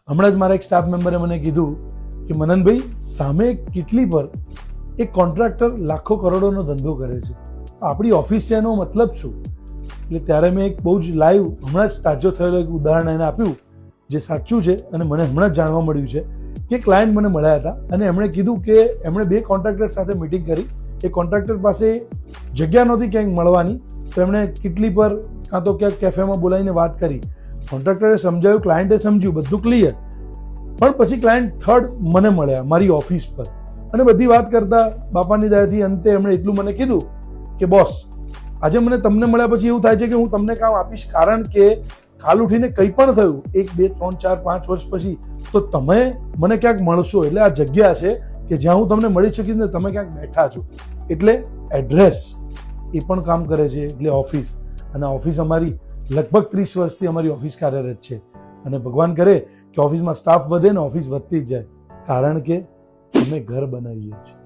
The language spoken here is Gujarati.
હમણાં જ મારા એક સ્ટાફ મેમ્બરે મને કીધું કે મનનભાઈ, સામે કેટલી પર એક કોન્ટ્રાક્ટર લાખો કરોડોનો ધંધો કરે છે, આપણી ઓફિસ છે એનો મતલબ શું? એટલે ત્યારે મેં એક બહુ જ લાઈવ હમણાં જ તાજો થયેલો એક ઉદાહરણ એને આપ્યું જે સાચું છે અને મને હમણાં જ જાણવા મળ્યું છે કે ક્લાયન્ટ મને મળ્યા હતા અને એમણે કીધું કે એમણે 2 કોન્ટ્રાક્ટર સાથે મિટિંગ કરી. એ કોન્ટ્રાક્ટર પાસે જગ્યા નહોતી ક્યાંક મળવાની, તો એમણે કેટલી પર કાં તો ક્યાંક કેફેમાં બોલાવીને વાત કરી. કોન્ટ્રાક્ટરે સમજાવ્યું, ક્લાયન્ટે સમજ્યું, બધું ક્લિયર. પણ પછી ક્લાયન્ટ થર્ડ મને મળ્યા મારી ઓફિસ પર અને બધી વાત કરતા બાપાની દયાથી અંતે એમણે એટલું મને કીધું કે બોસ, આજે મને તમને મળ્યા પછી એવું થાય છે કે હું તમને કામ આપીશ, કારણ કે કાલ ઉઠીને કંઈ પણ થયું 1, 2, 3, 4, 5 વર્ષ પછી તો તમે મને ક્યાંક મળશો. એટલે આ જગ્યા છે કે જ્યાં હું તમને મળી શકીશ ને તમે ક્યાંક બેઠા છો. એટલે એડ્રેસ એ પણ કામ કરે છે. એટલે ઓફિસ, અને ઓફિસ અમારી લગભગ 30 વર્ષથી અમારી ઓફિસ કાર્યરત છે અને ભગવાન કરે કે ઓફિસમાં સ્ટાફ વધે ને ઓફિસ વધતી જ જાય, કારણ કે અમે ઘર બનાવીએ છીએ.